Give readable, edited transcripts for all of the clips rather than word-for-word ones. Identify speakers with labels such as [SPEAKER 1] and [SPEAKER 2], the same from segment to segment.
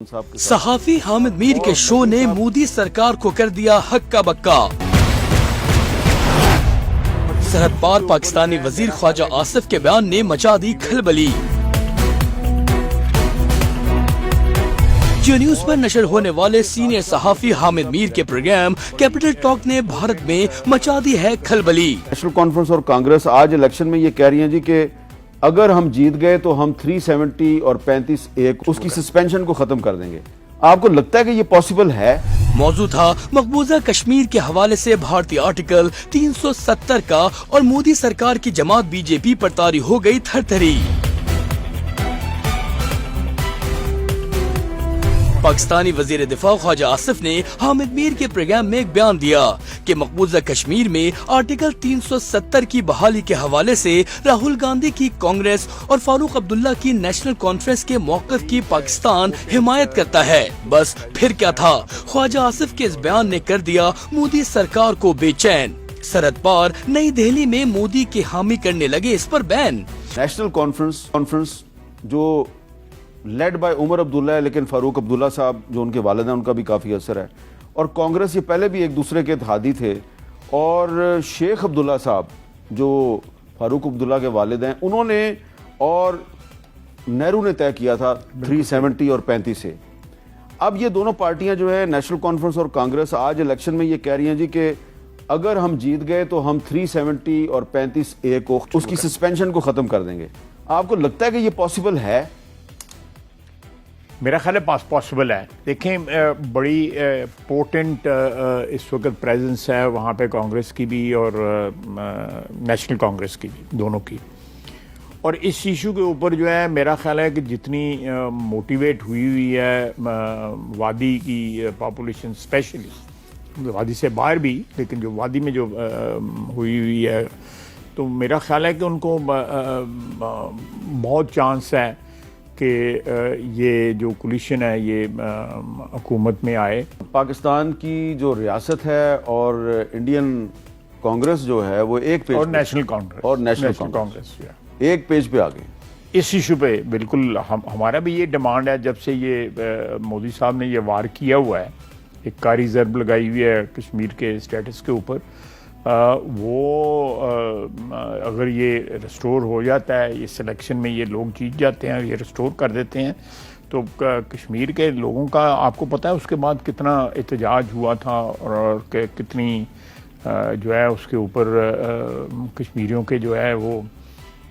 [SPEAKER 1] صحافی حامد میر کے شو نے مودی سرکار کو کر دیا ہکا بکا۔ سرحد پار پاکستانی وزیر خواجہ آصف کے بیان نے مچا دی کھلبلی۔ جیو نیوز پر نشر ہونے والے سینئر صحافی حامد میر کے پروگرام کیپٹل ٹاک نے بھارت میں مچا دی ہے کھلبلی۔
[SPEAKER 2] نیشنل کانفرنس اور کانگریس آج الیکشن میں یہ کہہ رہی ہیں جی کہ اگر ہم جیت گئے تو ہم 370 اور 35A اس کی سسپینشن کو ختم کر دیں گے۔ آپ کو لگتا ہے کہ یہ پاسبل ہے؟
[SPEAKER 1] موضوع تھا مقبوضہ کشمیر کے حوالے سے بھارتی آرٹیکل 370 کا اور مودی سرکار کی جماعت بی جے پی پر طاری ہو گئی تھر تھری۔ پاکستانی وزیر دفاع خواجہ آصف نے حامد میر کے پروگرام میں ایک بیان دیا کہ مقبوضہ کشمیر میں آرٹیکل 370 کی بحالی کے حوالے سے راہل گاندھی کی کانگریس اور فاروق عبداللہ کی نیشنل کانفرنس کے موقف کی پاکستان حمایت کرتا ہے۔ بس پھر کیا تھا، خواجہ آصف کے اس بیان نے کر دیا مودی سرکار کو بے چین۔ سرحد پار نئی دہلی میں مودی کے حامی کرنے لگے اس پر بین۔
[SPEAKER 2] نیشنل کانفرنس جو لیڈ بائی عمر عبداللہ ہے، لیکن فاروق عبداللہ صاحب جو ان کے والد ہیں ان کا بھی کافی اثر ہے، اور کانگریس یہ پہلے بھی ایک دوسرے کے اتحادی تھے، اور شیخ عبداللہ صاحب جو فاروق عبداللہ کے والد ہیں انہوں نے اور نہرو نے طے کیا تھا 370 اور 35 سے۔ اب یہ دونوں پارٹیاں جو ہے نیشنل کانفرنس اور کانگریس آج الیکشن میں یہ کہہ رہی ہیں جی کہ اگر ہم جیت گئے تو ہم 370 اور 35A کو اس کی سسپینشن کو ختم کر دیں گے۔ آپ کو لگتا ہے کہ یہ پاسبل ہے؟
[SPEAKER 3] میرا خیال ہے پاسبل ہے۔ دیکھیں بڑی پورٹنٹ اس وقت پریزنس ہے وہاں پہ کانگریس کی بھی اور نیشنل کانگریس کی بھی، دونوں کی، اور اس ایشو کے اوپر جو ہے میرا خیال ہے کہ جتنی موٹیویٹ ہوئی ہے وادی کی پاپولیشن، اسپیشلی وادی سے باہر بھی، لیکن جو وادی میں جو ہوئی ہے، تو میرا خیال ہے کہ ان کو بہت چانس ہے کہ یہ جو کولیشن ہے یہ حکومت میں آئے۔
[SPEAKER 2] پاکستان کی جو ریاست ہے اور انڈین کانگریس جو ہے وہ ایک پیج
[SPEAKER 3] اور نیشنل کانگریس
[SPEAKER 2] ایک پیج پہ آ گئی
[SPEAKER 3] اس ایشو پہ۔ بالکل ہمارا بھی یہ ڈیمانڈ ہے، جب سے یہ مودی صاحب نے یہ وار کیا ہوا ہے، ایک کاری ضرب لگائی ہوئی ہے کشمیر کے اسٹیٹس کے اوپر، وہ اگر یہ ریسٹور ہو جاتا ہے، اس الیکشن میں یہ لوگ جیت جاتے ہیں، یہ ریسٹور کر دیتے ہیں، تو کشمیر کے لوگوں کا آپ کو پتہ ہے اس کے بعد کتنا احتجاج ہوا تھا، اور کتنی جو ہے اس کے اوپر کشمیریوں کے جو ہے وہ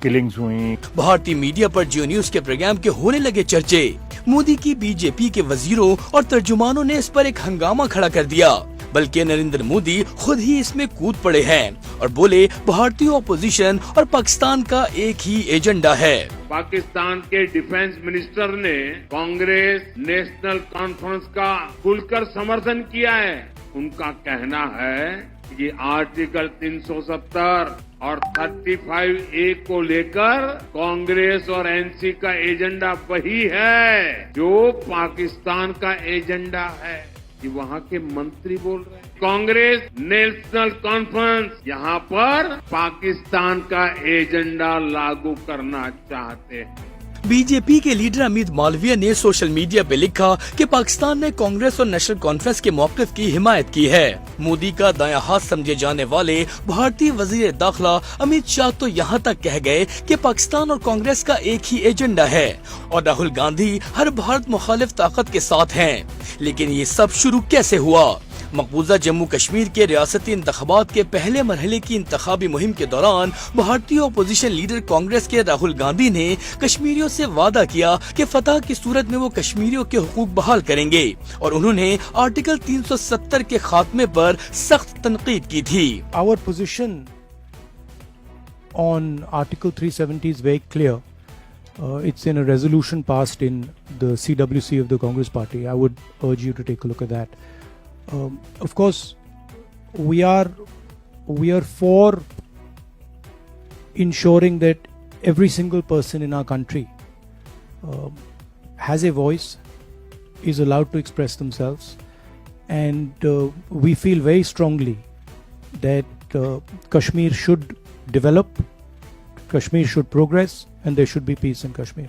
[SPEAKER 3] کلنگز ہوئیں۔
[SPEAKER 1] بھارتی میڈیا پر جیو نیوز کے پروگرام کے ہونے لگے چرچے۔ مودی کی بی جے پی کے وزیروں اور ترجمانوں نے اس پر ایک ہنگامہ کھڑا کر دیا، بلکہ نریندر مودی خود ہی اس میں کود پڑے ہیں اور بولے بھارتی اپوزیشن اور پاکستان کا ایک ہی ایجنڈا ہے۔
[SPEAKER 4] پاکستان کے ڈیفنس منسٹر نے کانگریس نیشنل کانفرنس کا کھل کر سمرتھن کیا ہے۔ ان کا کہنا ہے کہ یہ آرٹیکل 370 اور 35A کو لے کر کانگریس اور NC کا ایجنڈا وہی ہے جو پاکستان کا ایجنڈا ہے۔ یہ وہاں کے منتری بول رہے ہیں۔ کانگریس نیشنل کانفرنس یہاں پر پاکستان کا ایجنڈا لاگو کرنا چاہتے ہیں۔
[SPEAKER 1] بی جے پی کے لیڈر امیت مالویہ نے سوشل میڈیا پہ لکھا کہ پاکستان نے کانگریس اور نیشنل کانفرنس کے موقف کی حمایت کی ہے۔ مودی کا دایاں ہاتھ سمجھے جانے والے بھارتی وزیر داخلہ امیت شاہ تو یہاں تک کہہ گئے کہ پاکستان اور کانگریس کا ایک ہی ایجنڈا ہے، اور راہل گاندھی ہر بھارت مخالف طاقت کے ساتھ ہیں۔ لیکن یہ سب شروع کیسے ہوا؟ مقبوضہ جموں کشمیر کے ریاستی انتخابات کے پہلے مرحلے کی انتخابی مہم کے دوران بھارتی اپوزیشن لیڈر کانگریس کے راہل گاندھی نے کشمیریوں سے وعدہ کیا کہ فتح کی صورت میں وہ کشمیریوں کے حقوق بحال کریں گے، اور انہوں نے آرٹیکل 370 کے خاتمے پر سخت تنقید کی تھی۔
[SPEAKER 5] Our position on Article 370 is very clear. It's in a resolution passed in the CWC of the Congress Party. I would urge you to take a look at that. Of course, we are for ensuring that every single person in our country has a voice, is allowed to express themselves, and we feel very strongly that Kashmir should develop, Kashmir should progress, and there should be peace in Kashmir.